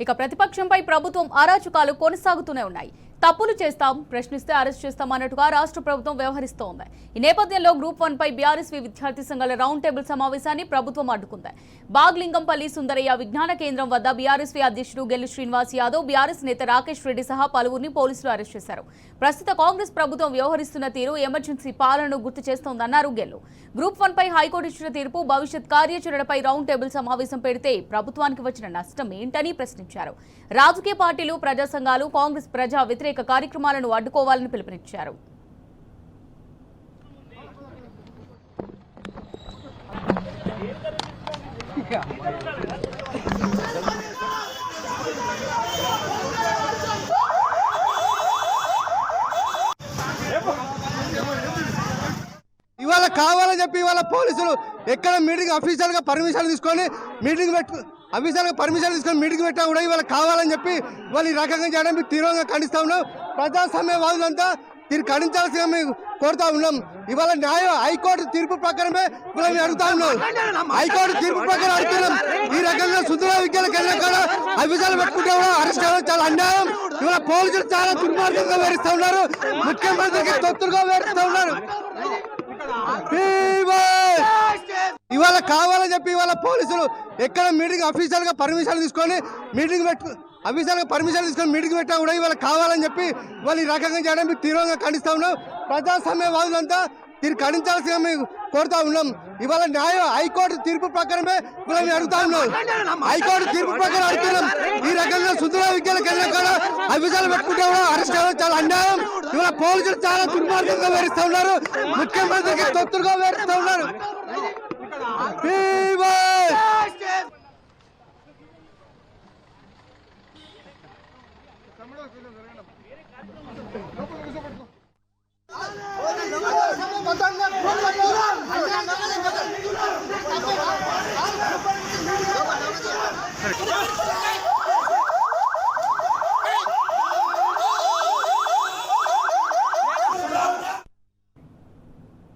ఇక ప్రతిపక్షంపై ప్రభుత్వం అరాచకాలు కొనసాగుతూనే ఉన్నాయి. తప్పులు చేస్తాం, ప్రశ్నిస్తే అరెస్ట్ చేస్తాం అన్నట్టుగా రాష్ట్ర ప్రభుత్వం వ్యవహరిస్తోంది. ఈ నేపథ్యంలో గ్రూప్ 1 పై బీఆర్ఎస్ విద్యార్థి సంఘాల రౌండ్ టేబుల్ సమావేశాన్ని ప్రభుత్వం అడ్డుకుంది. బాగ్లింగంపల్లి సుందరయ్య విజ్ఞాన కేంద్రం వద్ద బీఆర్ఎస్ అధ్యక్షుడు గెల్లు శ్రీనివాస్ యాదవ్, బీఆర్ఎస్ నేత రాకేష్ రెడ్డి సహా పలువురిని పోలీసులు అరెస్ట్ చేశారు. ప్రస్తుత కాంగ్రెస్ ప్రభుత్వం వ్యవహరిస్తున్న తీరు ఎమర్జెన్సీ పాలనను గుర్తు చేస్తోందన్నారు గెల్లు. గ్రూప్ 1 పై హైకోర్టు ఇచ్చిన తీర్పు, భవిష్యత్ కార్యాచరణపై రౌండ్ టేబుల్ సమావేశం పెడితే ప్రభుత్వానికి వచ్చిన నష్టం ఏంటని ప్రశ్నించారు. రాజకీయ పార్టీలు, ప్రజా సంఘాలు కాంగ్రెస్ ప్రజా వ్యతిరేక కార్యక్రమాలను అడ్డుకోవాలని పిలుపునిచ్చారు. ఇవాళ కావాలని చెప్పి ఇవాళ పోలీసులు ఎక్కడ మీటింగ్ అఫీషియల్గా పర్మిషన్ తీసుకొని మీటింగ్ మీటింగ్ పెట్టా కూడా ఇవాళ కావాలని చెప్పి వాళ్ళు ఈ రకంగా చేయడం మీకు తీవ్రంగా ఖండిస్తూ ఉన్నాం. ప్రజాస్వామ్యవాదులంతా దీన్ని ఖండించాల్సిందిగా మేము కోరుతా ఉన్నాం. ఇవాళ హైకోర్టు తీర్పు ప్రకారమే మేము అడుగుతా ఉన్నాం. హైకోర్టు తీర్పు ప్రకారం అడుగుతున్నాం. ఈ రకంగా సుందర విద్యాలకు వెళ్ళినా కూడా అభిజాలు పెట్టుకుంటే కూడా అరెస్ట్ అవ్వడం చాలా అన్యాయం. ఇవాళ పోలీసులు చాలా దుర్మార్గంగా వేరుస్తూ ఉన్నారు. ముఖ్యమంత్రికి తొత్తులుగా వేరుస్తూ ఉన్నారు. ఇవాళ కావాలని చెప్పి ఇవాళ పోలీసులు ఎక్కడ మీటింగ్ అఫీషియల్గా పర్మిషన్ తీసుకొని మీటింగ్ మీటింగ్ పెట్టా కూడా ఇవాళ కావాలని చెప్పి వాళ్ళు ఈ రకంగా చేయడం మీకు తీవ్రంగా ఖండిస్తూ ఉన్నాం. ప్రజాస్వామ్యవాదులంతా దీన్ని ఖండించాల్సిందిగా మేము కోరుతా ఉన్నాం. ఇవాళ హైకోర్టు తీర్పు ప్రకారమే మేము అడుగుతా ఉన్నాం. హైకోర్టు తీర్పు ప్రకారం అడుగుతున్నాం. ఈ రకంగా సుందర విద్యాలకు వెళ్ళినా కూడా అభిజాలు పెట్టుకుంటే కూడా అరెస్ట్ అవ్వడం చాలా అన్యాయం. ఇవాళ పోలీసులు చాలా దుర్మార్గంగా వేరుస్తూ ఉన్నారు. ముఖ్యమంత్రికి తొత్తులుగా వేరుస్తూ ఉన్నారు. Hey!